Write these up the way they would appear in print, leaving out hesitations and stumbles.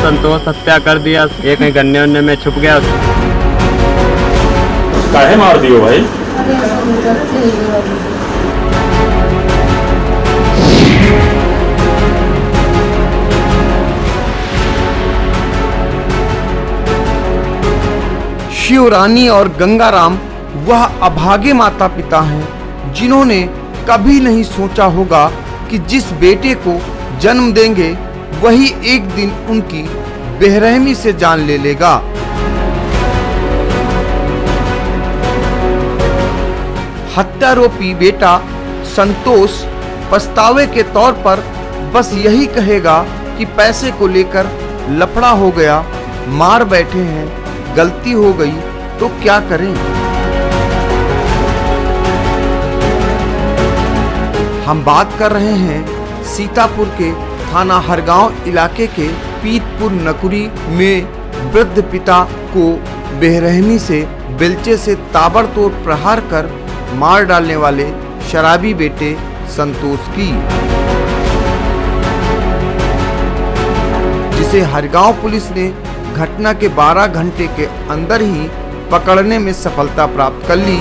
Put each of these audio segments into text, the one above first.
संतोष हत्या कर दिया, एक कहीं गन्ने उन्ने में छुप गया। काहे मार दियो भाई? शिवरानी और गंगाराम वह अभागे माता पिता हैं जिन्होंने कभी नहीं सोचा होगा कि जिस बेटे को जन्म देंगे वही एक दिन उनकी बेरहमी से जान ले लेगा। हत्यारोपी बेटा संतोष पछतावे के तौर पर बस यही कहेगा कि पैसे को लेकर लफड़ा हो गया, मार बैठे हैं, गलती हो गई तो क्या करें। हम बात कर रहे हैं सीतापुर के थाना हरगांव इलाके के पीतपुर नकुरी में वृद्ध पिता को बेरहमी से बेलचे से ताबड़तोड़ प्रहार कर मार डालने वाले शराबी बेटे संतोष की, जिसे हरगांव पुलिस ने घटना के 12 घंटे के अंदर ही पकड़ने में सफलता प्राप्त कर ली।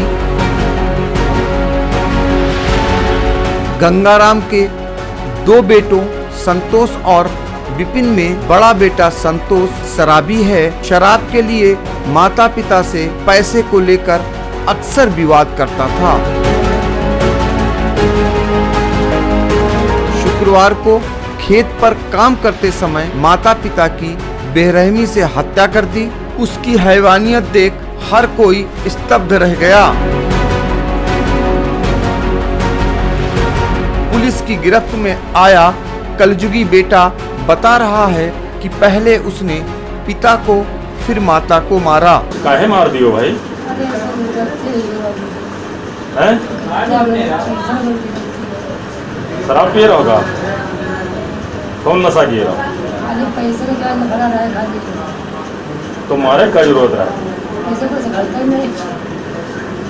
गंगाराम के 2 बेटों संतोष और विपिन में बड़ा बेटा संतोष शराबी है। शराब के लिए माता पिता से पैसे को लेकर अक्सर विवाद करता था। शुक्रवार को खेत पर काम करते समय माता पिता की बेरहमी से हत्या कर दी। उसकी हैवानियत देख हर कोई स्तब्ध रह गया। पुलिस की गिरफ्त में आया कलजुगी बेटा बता रहा है कि पहले उसने पिता को फिर माता को मारा। काहे मार दियो भाई? हैं? शराब पिए रहोगा? कौन नशा किए रहो? तो मारे का जरूरत है?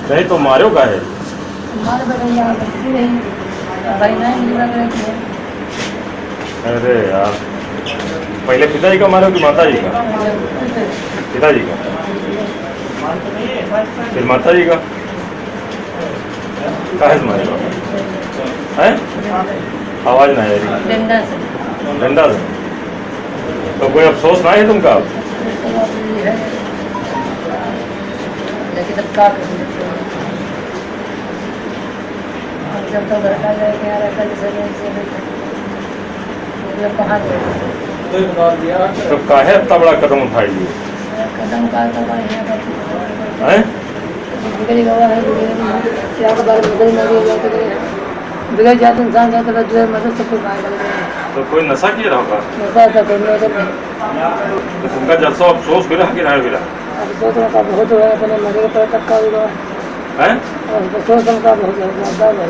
नहीं तो मारो का है? अरे यार, पहले पिताजी का मारो कि माताजी का? पिताजी का, फिर माताजी का। काहे से मारेगा? हैं? आवाज ना आ रही। डंडा से? तो कोई अफसोस ना है तुमका? तो काहे इतना बड़ा कदम उठाई लिए? हैं? इंसान तो कोई नशा किया रहोगा? तो तुमका जैसा अफसोस गिरा कि नहीं गिरा? बहुत है, अपने मरे पर तक का हैं? अफसोस उनका बहुत है।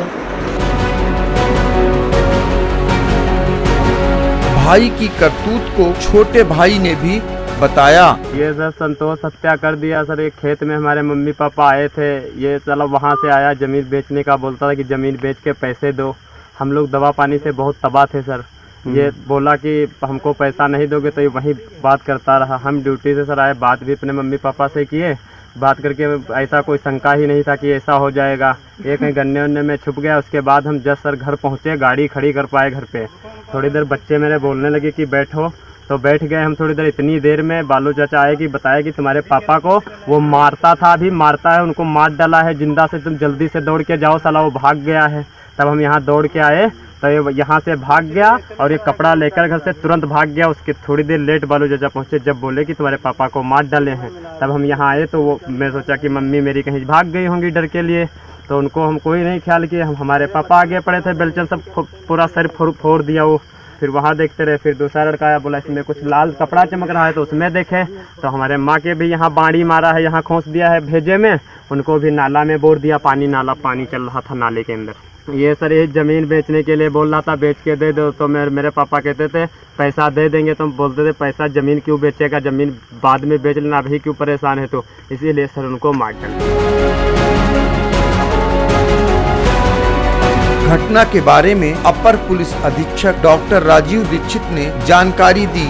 भाई की करतूत को छोटे भाई ने भी बताया। ये सर संतोष हत्या कर दिया सर। एक खेत में हमारे मम्मी पापा आए थे, ये चलो वहाँ से आया, ज़मीन बेचने का बोलता था कि ज़मीन बेच के पैसे दो। हम लोग दवा पानी से बहुत तबाह थे सर। ये बोला कि हमको पैसा नहीं दोगे तो ये वही बात करता रहा। हम ड्यूटी से सर आए, बात भी अपने मम्मी पापा से किए। बात करके ऐसा कोई शंका ही नहीं था कि ऐसा हो जाएगा। एक कहीं गन्ने उन्ने में छुप गया। उसके बाद हम जब सर घर पहुँचे, गाड़ी खड़ी कर पाए घर पे। थोड़ी देर बच्चे मेरे बोलने लगे कि बैठो, तो बैठ गए हम थोड़ी देर। इतनी देर में बालू चाचा आए कि बताया कि तुम्हारे पापा को वो मारता था, अभी मारता है, उनको मार डाला है जिंदा से, तुम जल्दी से दौड़ के जाओ, साला वो भाग गया है। तब हम यहाँ दौड़ के आए तो ये यहाँ से भाग गया और ये कपड़ा लेकर घर से तुरंत भाग गया। उसके थोड़ी देर लेट बालू चाचा पहुँचे, जब बोले कि तुम्हारे पापा को मार डाले हैं। तब हम यहाँ आए तो वो मैं सोचा कि मम्मी मेरी कहीं भाग गई होंगी डर के लिए, तो उनको हम कोई नहीं ख्याल किए। हम हमारे पापा आगे पड़े थे, बेलचन सब पूरा सर फोड़ दिया वो। फिर वहाँ देखते रहे, फिर दूसरा लड़का आया, बोला इसमें कुछ लाल कपड़ा चमक रहा है, तो उसमें देखे तो हमारे माँ के भी यहाँ बाड़ी मारा है, यहाँ खोस दिया है भेजे में, उनको भी नाला में बोर दिया। नाला पानी चल रहा था नाले के अंदर। ये सर ये ज़मीन बेचने के लिए बोल रहा था, बेच के दे दो। तो मेरे पापा कहते थे पैसा दे देंगे, तो बोलते थे पैसा ज़मीन क्यों बेचेगा, ज़मीन बाद में बेच लेना, अभी क्यों परेशान है। तो इसीलिए सर उनको मार डाला। घटना के बारे में अपर पुलिस अधीक्षक डॉक्टर राजीव दीक्षित ने जानकारी दी।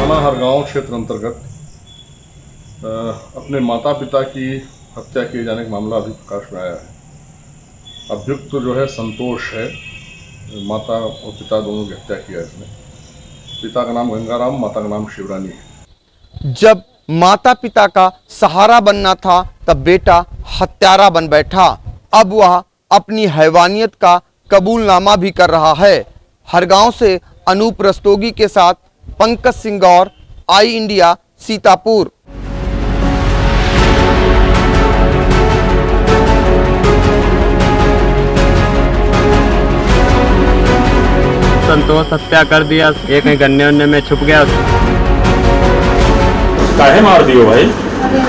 थाना हरगांव क्षेत्र अंतर्गत अपने माता पिता की हत्या किए जाने का मामला अभी प्रकाश में आया है। अभियुक्त जो है संतोष है, माता और पिता दोनों की हत्या किया है इसने। पिता का नाम गंगाराम, माता का नाम शिवरानी है। जब माता पिता का सहारा बनना था तब बेटा हत्यारा बन बैठा। अब वह अपनी हैवानियत का कबूलनामा भी कर रहा है। हरगांव से अनूप रस्तोगी के साथ पंकज सिंह गौर, आई इंडिया, सीतापुर। संतोष हत्या कर दिया, एक गन्ने उन्ने में छुप गया। काहे मार दियो भाई? अरे